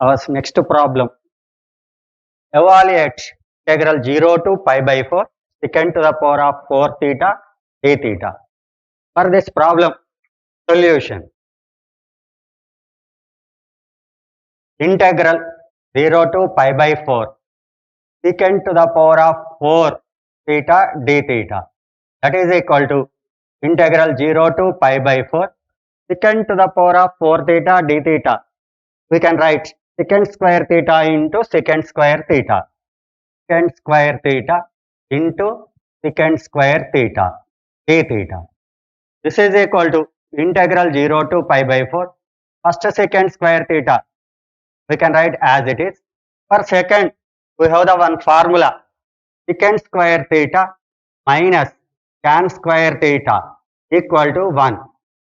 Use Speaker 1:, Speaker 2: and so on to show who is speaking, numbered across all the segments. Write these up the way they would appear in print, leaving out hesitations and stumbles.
Speaker 1: Our next problem. Evaluate integral 0 to pi by 4 secant to the power of 4 theta d theta. For this problem, solution. Integral 0 to pi by 4 secant to the power of 4 theta d theta. That is equal to integral 0 to pi by 4 secant to the power of 4 theta d theta. We can write secant square theta into secant square theta. Secant square theta into secant square theta d theta. This is equal to integral 0 to pi by 4 first secant square theta. We can write as it is. For second, we have the one formula secant square theta minus tan square theta equal to 1.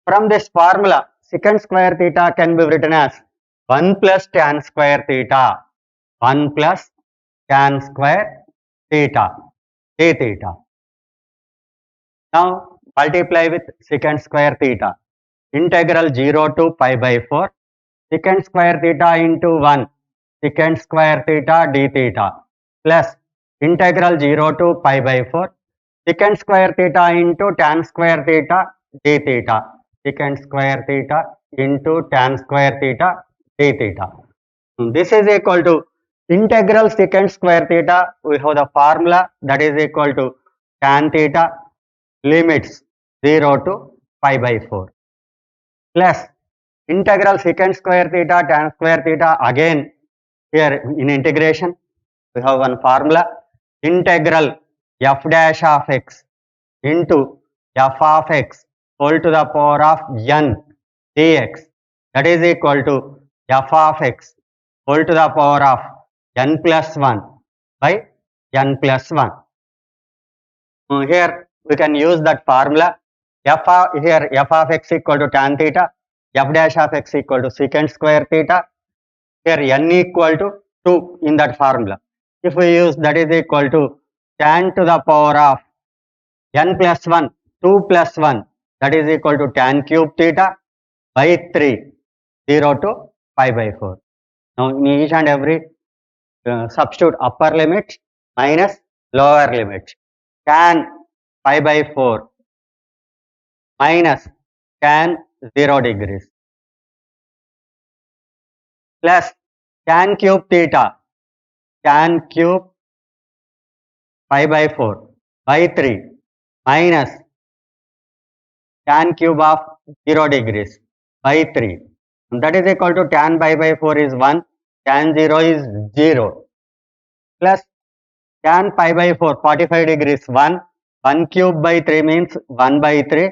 Speaker 1: From this formula, secant square theta can be written as 1 plus tan square theta, 1 plus tan square theta, d theta. Now multiply with secant square theta. Integral 0 to pi by 4 secant square theta into 1 secant square theta d theta plus integral 0 to pi by 4 secant square theta into tan square theta d theta, secant square theta into tan square theta d theta. This is equal to integral secant square theta. We have the formula that is equal to tan theta limits 0 to pi by 4 plus integral secant square theta tan square theta. Again here in integration we have one formula integral f dash of x into f of x whole to the power of n dx, that is equal to f of x whole to the power of n plus 1 by n plus 1. Here we can use that formula here f of x equal to tan theta, f dash of x equal to secant square theta. Here n equal to 2 in that formula. If we use that is equal to tan to the power of n plus 1, 2 plus 1, that is equal to tan cube theta by 3, 0 to pi by 4. Now in each and every substitute upper limit minus lower limit. Tan pi by 4 minus tan 0 degrees plus tan cube theta, tan cube pi by 4 by 3 minus tan cube of 0 degrees by 3. That is equal to tan pi by 4 is 1, tan 0 is 0 plus tan pi by 4 45 degrees 1 cube by 3 means 1 by 3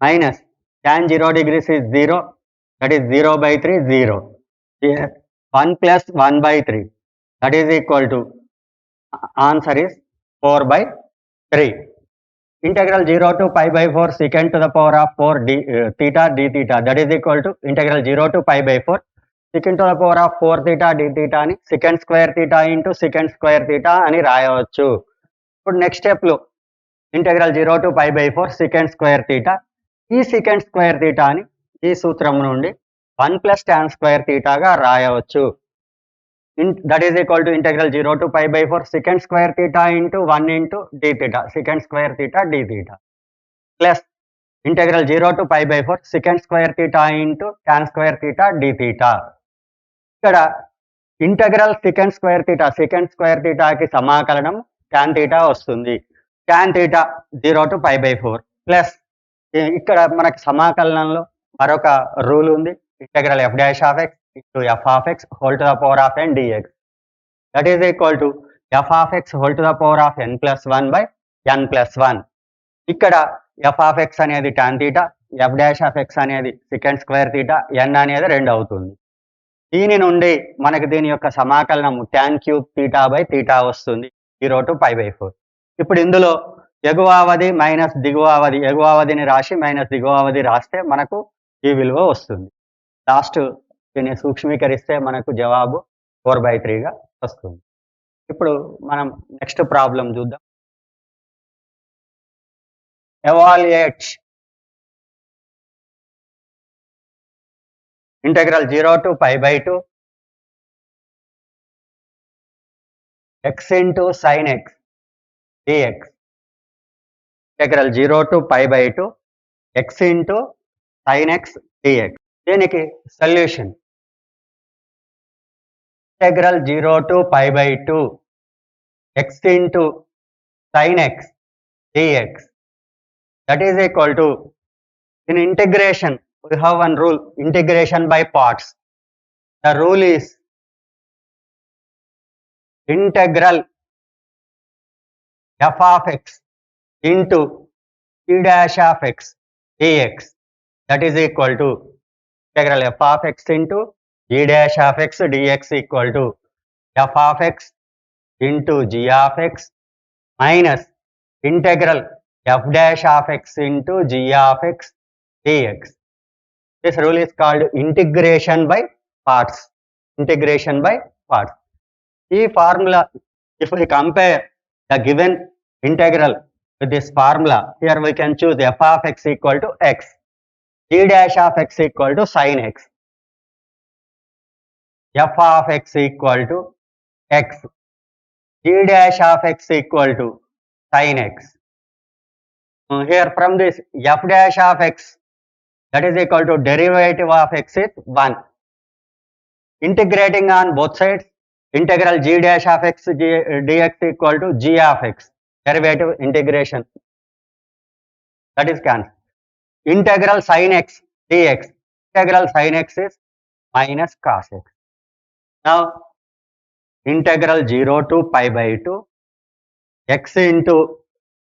Speaker 1: minus tan 0 degrees is 0, that is 0 by 3 0. Here 1 plus 1 by 3, that is equal to answer is 4 by 3. Integral 0 to pi by 4 secant to the power of 4 theta d theta, that is equal to integral 0 to pi by 4 secant to the power of 4 theta d theta అని secant square theta into secant square theta అని రాయవచ్చు. ఇప్పుడు next step లో integral 0 to pi by 4 secant square theta, ఈ secant square theta అని ఈ సూత్రం నుండి 1 plus tan square theta గా రాయవచ్చు. That is equal to integral 0 to pi by 4 secant square theta into 1 into d theta, secant square theta d theta plus integral 0 to pi by 4 secant square theta into tan square theta d theta. ఇక్కడ integral secant square theta కి సమాకలనం tan theta వస్తుంది. tan theta 0 to pi by 4 plus ఇక్కడ మనకి సమాకలనంలో మరొక rule ఉంది integral f dash of x into f of x whole to the power of n dx, that is equal to f of x whole to the power of n plus 1 by n plus 1. ఇక్కడ f of x అనేది tan theta, f dash of x అనేది secant square theta, n అనేది 2 అవుతుంది. దీని నుండి మనకి దీని యొక్క సమాకలనం tan cube theta by theta వస్తుంది 0 to pi by 4. ఇప్పుడు ఇందులో ఎగువ అవధి మైనస్ దిగువ అవధి, ఎగువ అవధిని రాసి మైనస్ దిగువ అవధి రాస్తే మనకు ఈ విలువ వస్తుంది. లాస్ట్ దీన్ని సూక్ష్మీకరిస్తే మనకు జవాబు 4/3 గా వస్తుంది. ఇప్పుడు మనం నెక్స్ట్ ప్రాబ్లం చూద్దాం. Evaluate integral 0 to pi by 2 x into sin x dx. Integral 0 to pi by 2 x into sin x dx. దీనికి solution integral 0 to pi by 2 x into sin x dx. That is equal to, in integration we have one rule, integration by parts. The rule is integral f of x into g dash of x dx. That is equal to integral f of x into g dash of x dx equal to f of x into g of x minus integral f dash of x into g of x dx. This rule is called integration by parts. Integration by parts. This formula, if we compare the given integral with this formula, here we can choose f of x equal to x, g dash of x equal to sin x, f of x equal to x, g dash of x equal to sin x. Here from this f dash of x, that is equal to derivative of x is 1. Integrating on both sides, integral g dash of x dx equal to g of x. Derivative integration, that is cancelled. Integral sin x dx. Integral sin x is minus cos x. Now integral 0 to pi by 2 x into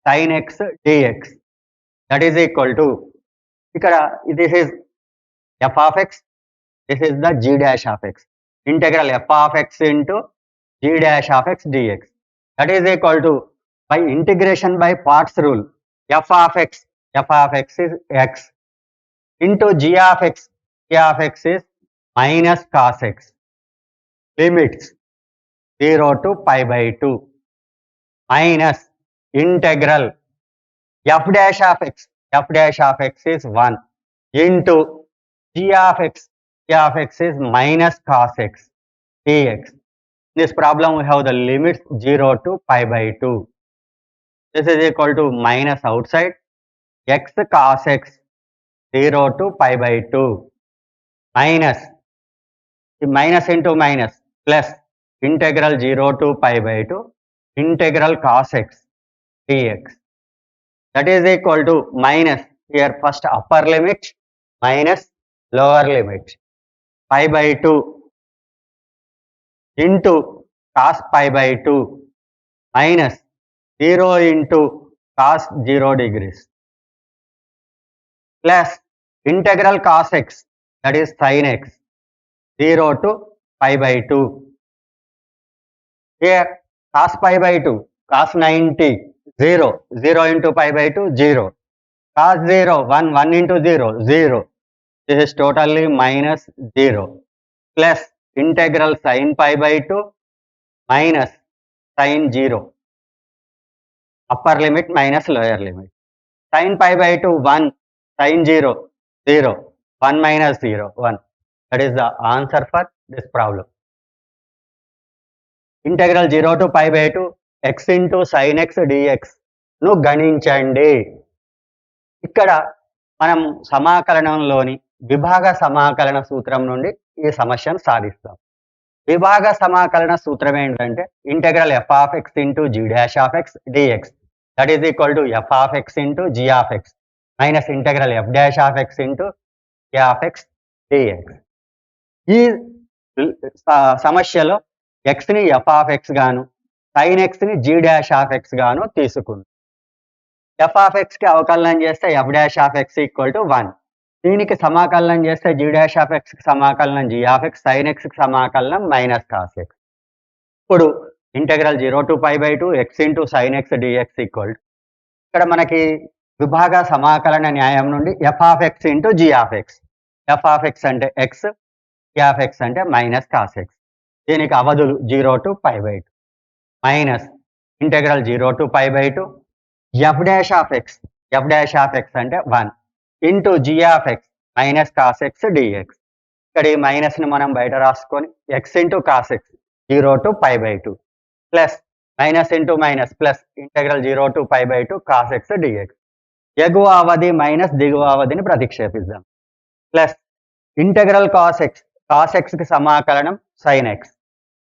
Speaker 1: sin x dx. That is equal to, this is f of x, this is the g dash of x. Integral f of x into g dash of x dx. That is equal to, by integration by parts rule, f of x is x into g of x is minus cos x. Limits 0 to pi by 2 minus integral f dash of x is 1 into g of x is minus cos x dx. In this problem we have the limits 0 to pi by 2. This is equal to minus outside x cos x 0 to pi by 2 minus into minus plus integral 0 to pi by 2 integral cos x dx. That is equal to minus, here first upper limit minus lower limit, pi by 2 into cos pi by 2 minus 0 into cos 0 degrees plus integral cos x, that is sin x 0 to pi by 2. Here cos pi by 2, cos 90, 0, 0 into pi by 2, 0, cos 0, 1 into 0, 0. This is totally minus 0 plus integral sin pi by 2 minus sin 0, upper limit minus lower limit. Sin pi by 2, 1, sin 0, 0, 1 minus 0, 1. That is the answer for this problem. Integral 0 to pi by 2 x into sin x dx ను గణించండి. ఇక్కడ మనం సమాకలనంలోని విభాగ సమాకలన సూత్రం నుండి ఈ సమస్యను సాధిస్తాం. విభాగ సమాకలన సూత్రం ఏంటంటే integral f of x into g dash of x dx, that is equal to f of x into g of x minus integral f dash of x into g of x dx. ఈ సమస్యలో x ని f of x గాను sin x ని g dash of x గాను తీసుకుంది. f of x కి అవకలనం చేస్తే f dash of x equal to 1. దీనికి సమాకలనం చేస్తే g dash of x కి సమాకలనం g of x, sin x కి సమాకలనం minus cos x. ఇప్పుడు integral 0 to pi by 2 x into sin x dx equal to, ఇక్కడ మనకి విభాగ సమాకలన న్యాయం నుండి f of x into g of x. f of x అంటే x, g of x అంటే minus cos x. దీనికి అవధులు 0 to pi by 2 minus integral 0 to pi by 2 f dash of x అంటే 1 into g of x minus cos x dx. ఇక్కడ ఈ మైనస్ని మనం బయట రాసుకొని x into cos x 0 to pi by 2 plus minus into minus plus integral 0 to π/2 cos x dx. ఎగువ అవధి minus దిగువ అవధిని ప్రతిక్షేపిద్దాం. Plus integral cos ఎక్స్కి సమాకలనం sign X.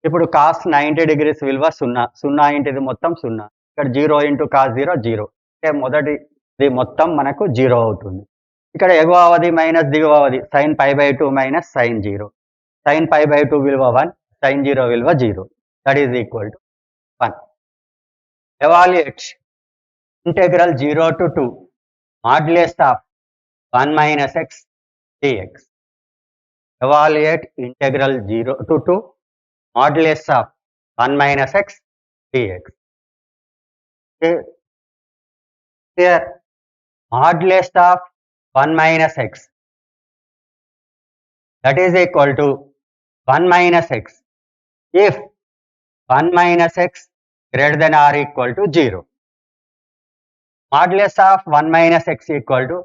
Speaker 1: ఇప్పుడు cos 90 degrees విలువ 0, 0 ఇంటిది మొత్తం 0, ఇక్కడ 0 ఇంటూ కాస్ 0 0, అంటే మొదటిది మొత్తం మనకు 0 అవుతుంది. ఇక్కడ ఎగువ అవధి మైనస్ దిగువ అవధి సైన్ π/2 మైనస్ సైన్ 0, సైన్ π/2 విలువ 1, సైన్ 0 విలువ 0, that is equal to 1. Evaluate integral 0 to 2 modulus of 1 minus X dx. Evaluate integral 0 to 2 modulus of 1 minus x dx. Okay. Here modulus of 1 minus x, that is equal to 1 minus x if 1 minus x greater than or equal to 0. Modulus of 1 minus x equal to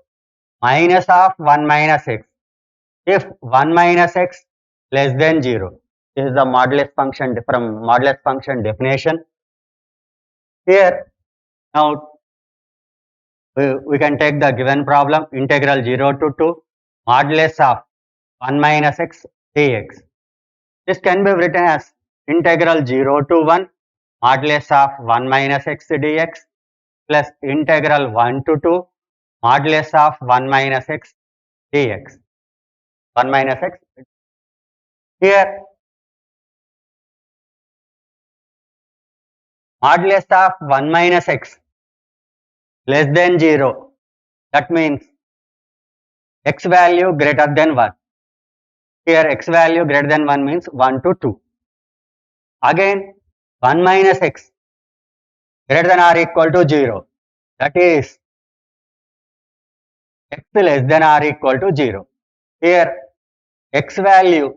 Speaker 1: minus of 1 minus x if 1 minus x less than 0. This is the modulus function from modulus function definition. Here now we can take the given problem, integral 0 to 2 modulus of 1 minus x dx. This can be written as integral 0 to 1 modulus of 1 minus x dx plus integral 1 to 2 modulus of 1 minus x dx. 1 minus x. Here modulus of 1 minus x less than 0, that means x value greater than 1. Here x value greater than 1 means 1 to 2. Again 1 minus x greater than or equal to 0, that is x less than or equal to 0. Here x value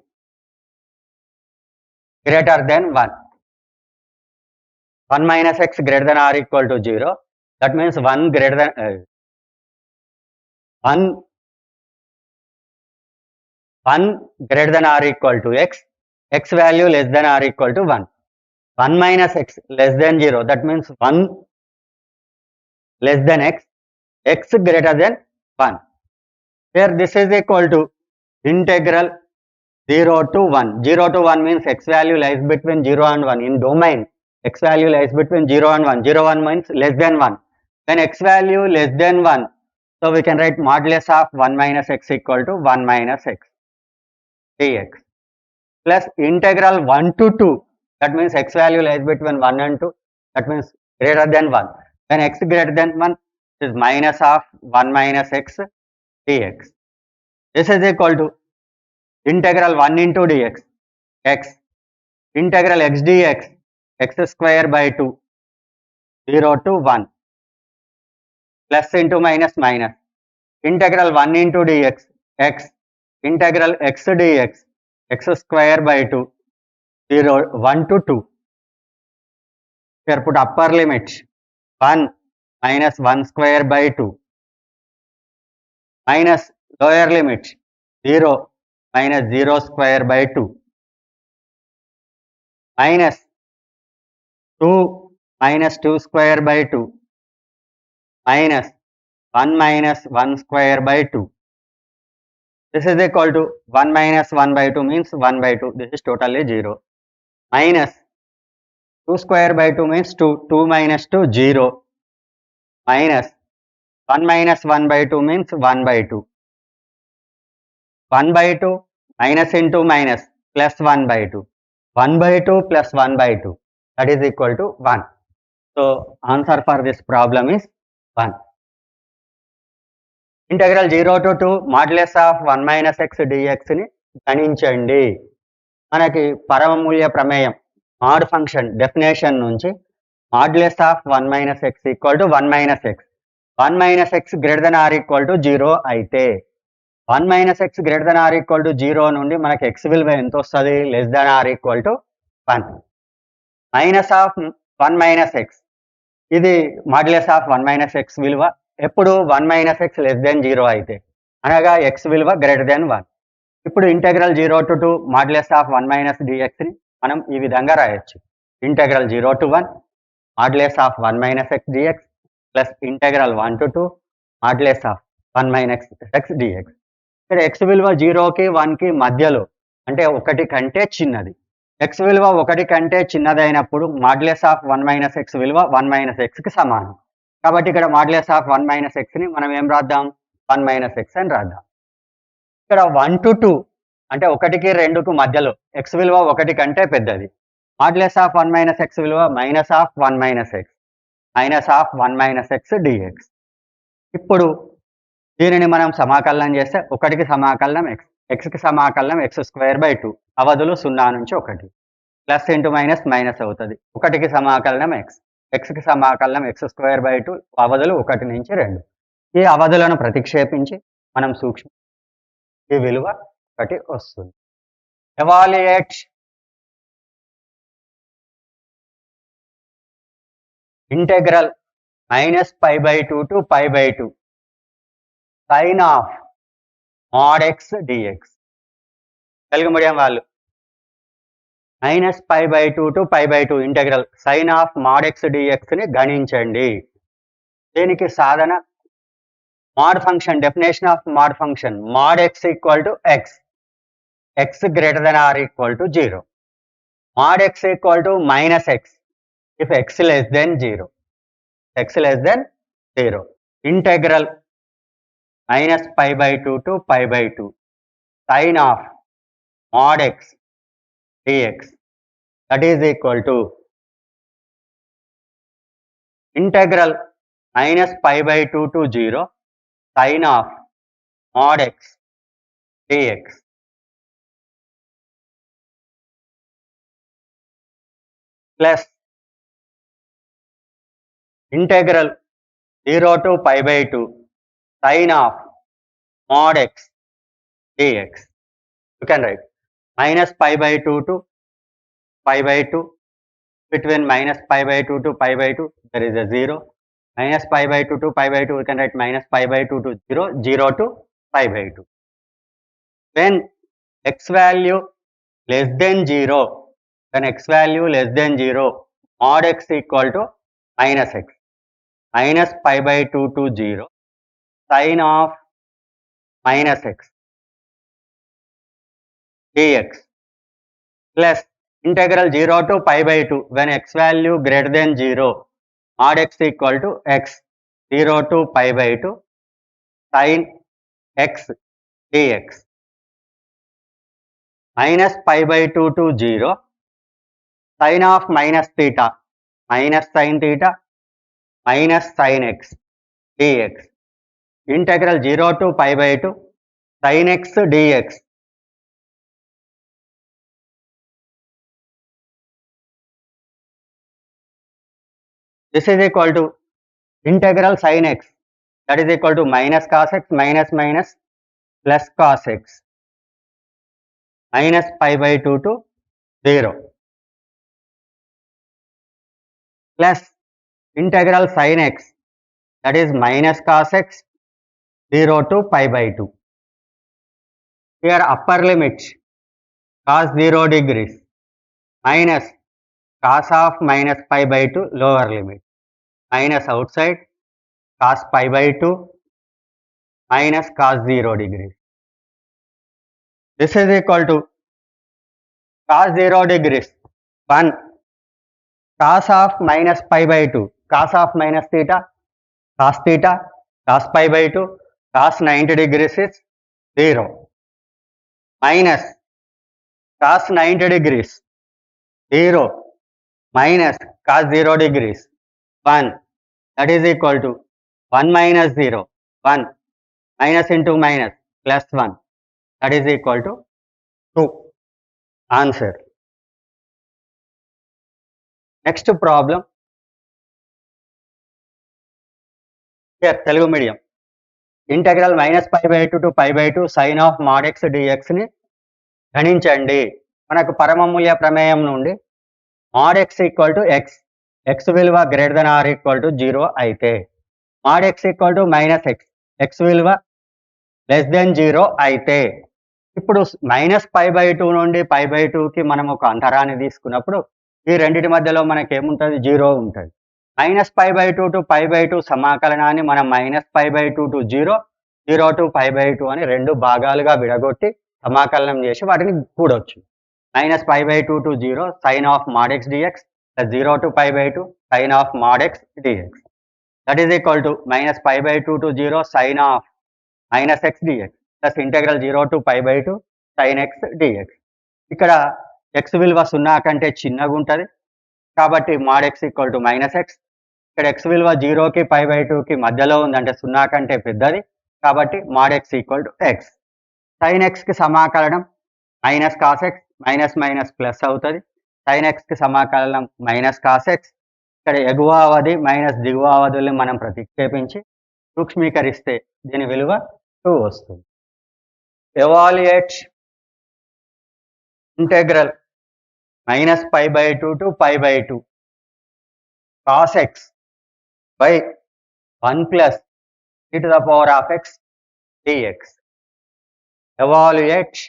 Speaker 1: greater than 1. 1 minus x greater than or equal to 0, that means 1 greater than 1 greater than or equal to x, x value less than or equal to 1. 1 minus x less than 0, that means 1 less than x, x greater than 1. Here this is equal to integral 0 to 1. 0 to 1 means x value lies between 0 and 1. In domain, x value lies between 0 and 1. 0, 1 means less than 1. When x value less than 1, so we can write modulus of 1 minus x equal to 1 minus x dx plus integral 1 to 2, that means x value lies between 1 and 2, that means greater than 1. When x greater than 1 is minus of 1 minus x dx. This is equal to integral 1 into dx x, integral x dx x square by 2, 0 to 1, plus into minus minus, integral 1 into dx x, integral x dx x square by 2, 0, 1 to 2. Here put upper limit 1 minus 1 square by 2 minus lower limit 0 minus 0 square by 2 minus 2 minus 2 square by 2 minus 1 minus 1 square by 2. This is equal to 1 minus 1 by 2 means 1 by 2. This is totally 0. Minus 2 square by 2 means 2. 2 minus 2, 0. Minus 1 minus 1 by 2 means 1 by 2. 1 by 2 minus into minus plus 1 by 2. 1 by 2 plus 1 by 2. That is equal to 1. So answer for this problem is 1. Integral 0 to 2 modulus of 1 minus x dx ని గణించండి. మనకి పరమమూల్య ప్రమేయం mod function definition నుంచి modulus of 1 minus x equal to 1 minus x. 1 minus x greater than or equal to 0 అయితే 1 minus x greater than or equal to 0 నుండి మనకి x విలువ ఎంత వస్తుంది? less than or equal to 1. Minus of 1 minus x, ఇది modulus of 1 minus x విలువ ఎప్పుడు 1 minus x less than 0 అయితే, అనగా x విలువ greater than 1. ఇప్పుడు integral 0 to 2 modulus of 1 minus dx ని మనం ఈ విధంగా రాయొచ్చు. Integral 0 to 1 modulus of 1 minus x dx plus integral 1 to 2 modulus of 1 minus x dx. ఇక్కడ ఎక్స్ విలువ 0కి 1కి మధ్యలో అంటే 1 కంటే చిన్నది. ఎక్స్ విలువ 1 కంటే చిన్నదైనప్పుడు మాడ్యులస్ ఆఫ్ 1 మైనస్ ఎక్స్ విలువ 1 మైనస్ ఎక్స్కి సమానం. కాబట్టి ఇక్కడ మాడ్యులస్ ఆఫ్ 1 మైనస్ ఎక్స్ని మనం ఏం రాద్దాం, 1 మైనస్ ఎక్స్ అని రాద్దాం. ఇక్కడ 1 to 2 అంటే 1కి 2కు మధ్యలో ఎక్స్ విలువ 1 కంటే పెద్దది. మాడ్యులస్ ఆఫ్ 1 మైనస్ ఎక్స్ విలువ minus of 1 minus x minus of 1 minus x dx. ఇప్పుడు దీనిని మనం సమాకలనం చేస్తే 1కి సమాకలనం ఎక్స్, ఎక్స్కి సమాకలనం ఎక్స్ స్క్వేర్ బై 2, అవధులు 0 నుంచి 1, ప్లస్ ఇంటూ మైనస్ మైనస్ అవుతుంది. 1కి సమాకలనం ఎక్స్, ఎక్స్కి సమాకలనం ఎక్స్ స్క్వేర్ బై 2, అవధులు 1 నుంచి 2. ఈ అవధులను ప్రతిక్షేపించి మనం సూక్ష్మ ఈ విలువ 1 వస్తుంది. Evaluate integral -π/2 to π/2 sin of mod x dx. Telugu medium వాళ్ళు -π/2 to π/2 integral sin of mod x dx ని గణించండి. దీనికి సాధన mod function, definition of mod function mod x equal to x, x greater than or equal to 0, mod x equal to minus x if x less than 0, x less than 0. Integral -π/2 to π/2 sin of mod x dx, that is equal to integral -π/2 to 0 sin of mod x dx plus integral 0 to π/2 sin of mod x dx. You can write -π/2 to π/2, between -π/2 to π/2 there is a 0, -π/2 to π/2 we can write -π/2 to 0, 0 to π/2. When x value less than 0, when x value less than 0, mod x equal to minus x, -π/2 to 0 sin of minus x dx plus integral 0 to π/2 when x value greater than 0, mod x equal to x, 0 to π/2 sin x dx -π/2 to 0 sin of minus theta, minus sin theta minus sin x dx, integral 0 to π/2 sin x dx this is equal to integral sin x, that is equal to minus cos x minus minus plus cos x -π/2 to 0 plus integral sin x, that is minus cos x 0 to π/2. Here upper limit cos 0 degrees minus cos of minus π/2 lower limit, minus outside cos π/2 minus cos 0 degrees. This is equal to cos 0 degrees 1, cos of minus π/2, cos of minus theta, cos π/2, cos 90 degrees is 0, minus cos 90 degrees 0 minus cos 0 degrees 1, that is equal to 1 minus 0, 1, minus into minus plus 1, that is equal to 2. Answer. Next problem. Here Telugu medium. Integral -π/2 to π/2 sin of mod x dx ని గణించండి. మనకు పరమమూల్య ప్రమేయం నుండి mod x equal to x, x విలువ greater than or equal to 0 అయితే mod x equal to minus x, x విలువ less than 0 అయితే ఇప్పుడు -π/2 నుండి π/2కి మనం ఒక అంతరాన్ని తీసుకున్నప్పుడు ఈ రెండిటి మధ్యలో మనకేముంటది? 0 ఉంటది. -π/2 టు π/2 సమాకలనాన్ని మనం -π/2 టు 0, 0 టు π/2 అని 2 భాగాలుగా విడగొట్టి సమాకలనం చేసి వాటిని కూడొచ్చు. -π/2 to 0 sin of mod x dx plus 0 to π/2 sin of mod x dx. That is equal to -π/2 to 0 sin of -x dx plus integral 0 to π/2 sin x dx. ఇక్కడ x విలువ 0 కంటే చిన్నగుంటది. కాబట్టి mod x equal to -x. ఇక్కడ x విలువ 0కి π/2కి మధ్యలో ఉంది, అంటే 0 కంటే పెద్దది. కాబట్టి mod x equal to x. sin xకి సమాకలనం minus cos x minus minus plus అవుతుంది. sin xకి సమాకలనం మైనస్ cos x. ఇక్కడ ఎగువ అవధి మైనస్ దిగువ అవధుల్ని మనం ప్రతిక్షేపించి సూక్ష్మీకరిస్తే దీని విలువ 2 వస్తుంది. Evaluate integral -π/2 to π/2 cos x by 1 plus e to the power of x dx. Evaluate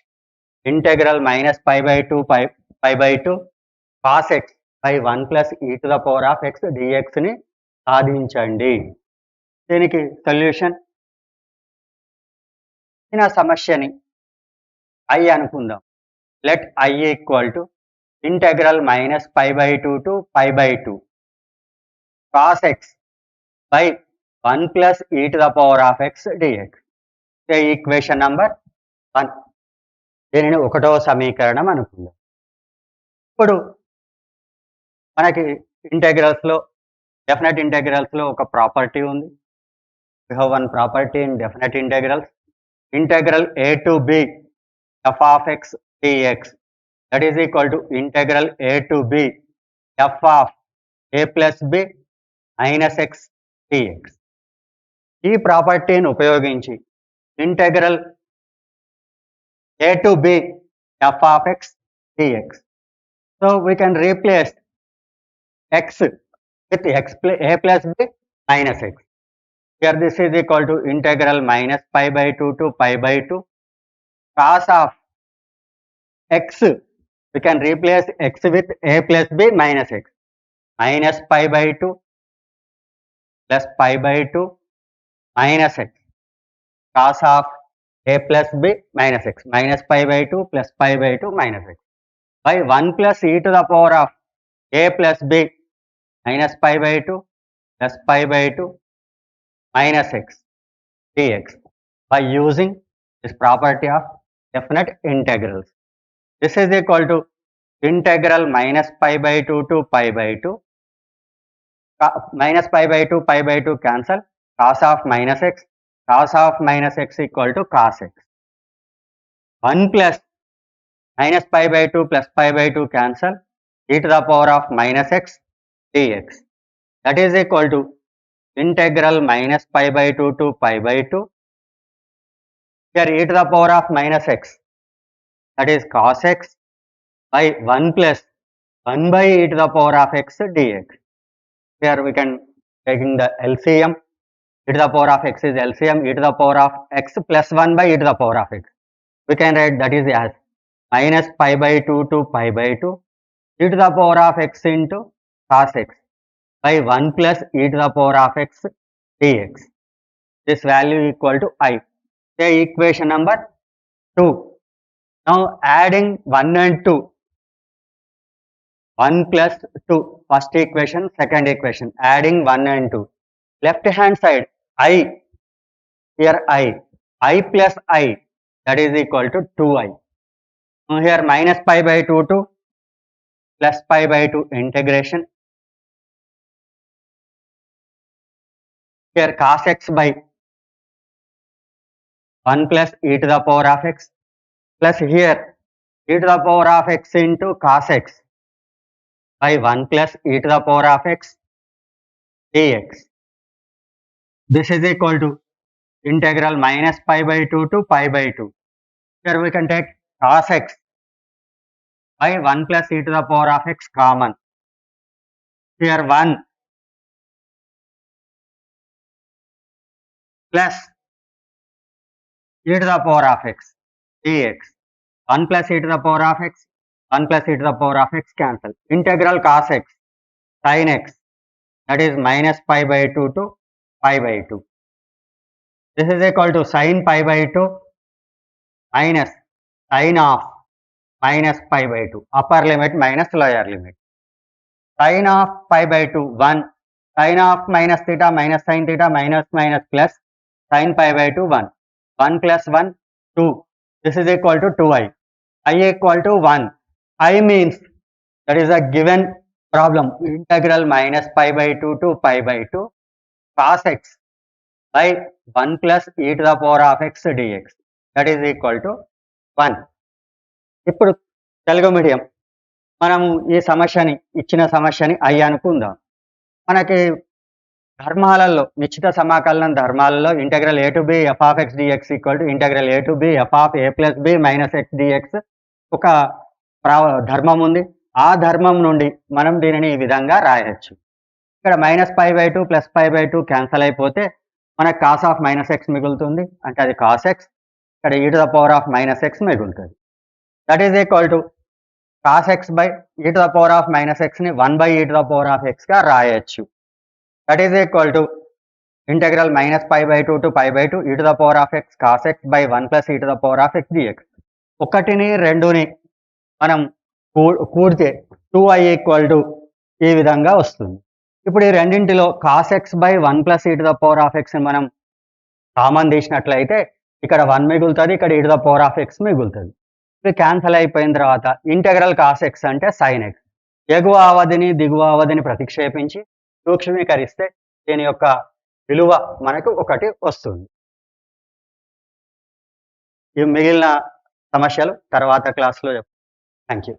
Speaker 1: integral -π/2 π/2 cos x by 1 plus e to the power of x dx ని సాధించండి. దీనికి సొల్యూషన్ ఈ సమస్యని I అనుకుందాం. Let I equal to integral -π/2 to π/2 cos x by 1 plus e to the power of x dx. Equation number 1. దీనిని 1వ సమీకరణం అనుకుందాం. ఇప్పుడు మనకి ఇంటెగ్రల్స్లో డెఫినెట్ ఇంటెగ్రల్స్లో ఒక ప్రాపర్టీ ఉంది. We have one property in definite integrals. Integral a to b f of x dx, that is equal to integral a to b f of a plus b minus x dx. ఈ ప్రాపర్టీని ఉపయోగించి integral a to b f of x dx. So we can replace x with a plus b minus x. Here this is equal to integral -π/2 to π/2 cos of x. We can replace x with a plus b minus x. -π/2 plus π/2 minus x cos of a plus b minus x. -π/2 plus π/2 minus x by 1 plus e to the power of a plus b minus π/2 plus π/2 minus x dx by using this property of definite integrals. This is equal to integral -π/2 to π/2 -π/2 π/2 cancel, cos of minus x equal to cos x. 1 plus -π/2 plus π/2 cancel, e to the power of minus x dx. That is equal to integral -π/2 to π/2. Here e to the power of minus x, that is cos x, by 1 plus 1 by e to the power of x dx. Here we can taking the LCM. E to the power of x is LCM, e to the power of x plus 1 by e to the power of x. We can write that is as -π/2 to π/2 e to the power of x into cos x by 1 plus e to the power of x dx. This value equal to I. Say equation number 2. Now adding 1 and 2. 1 plus 2. First equation, second equation. Adding 1 and 2. Left hand side, I. Here I. I plus I. That is equal to 2I. Now here -π/2 to +π/2 integration. Here cos x by 1 plus e to the power of x plus here e to the power of x into cos x by 1 plus e to the power of x dx. This is equal to integral -π/2 to π/2. Here we can take cos x by 1 plus e to the power of x common. Here 1 plus e to the power of x dx. 1 plus e to the power of x 1 plus e to the power of x cancel. Integral cos x sin x, that is minus pi by 2 to pi by 2. This is equal to sin pi by 2 minus sin of minus pi by 2. Upper limit minus lower limit. Sin of pi by 2 1. Sin of minus theta minus sin theta minus minus plus sin pi by 2 1. 1 plus 1 2. This is equal to 2i. I equal to 1. I means that is a given problem. Integral minus pi by 2 to pi by 2 cos x by 1 plus e to the power of x dx. That is equal to 1. ఇప్పుడు Telugu medium మనము ఈ సమస్యని ఇచ్చిన సమస్యని I అనుకుందాం. మనకి ధర్మాలలో నిశ్చిత సమాకలనం ధర్మాలలో integral a to b f of x dx equal to integral a to b f of a plus b minus x dx ఒక ధర్మం ఉంది. ఆ ధర్మం నుండి మనం దీనిని ఈ విధంగా రాయొచ్చు. ఇక్కడ minus pi by 2 plus pi by 2 cancel అయిపోతే మనకు కాస్ ఆఫ్ మైనస్ ఎక్స్ మిగులుతుంది, అంటే అది కాస్ ఎక్స్. ఇక్కడ e to the power of minus X మిగులుతుంది. That is equal to cos X by e to the power of minus ఎక్స్ని 1 by e to the power of xగా రాయొచ్చు. That is equal to integral minus pi by 2 to pi by 2 e to the power of x cos x by 1 plus e to the power of x dx. ఒకటిని రెండుని మనం కూడితే 2i equal to ఈ విధంగా వస్తుంది. ఇప్పుడు ఈ రెండింటిలో cos x by 1 plus e to the power of x మనం కామన్ తీసినట్లయితే ఇక్కడ 1 మిగులుతుంది, ఇక్కడ e to the power of x మిగులుతుంది. ఇది క్యాన్సల్ అయిపోయిన తర్వాత ఇంటెగ్రల్ cos x అంటే sin x. ఎగువ అవధిని దిగువ అవధిని ప్రతిక్షేపించి సూక్ష్మీకరిస్తే దీని యొక్క విలువ మనకు 1 వస్తుంది. ఈ మిగిలిన సమస్యలు తర్వాత క్లాస్లో చెప్తాను. Thank you.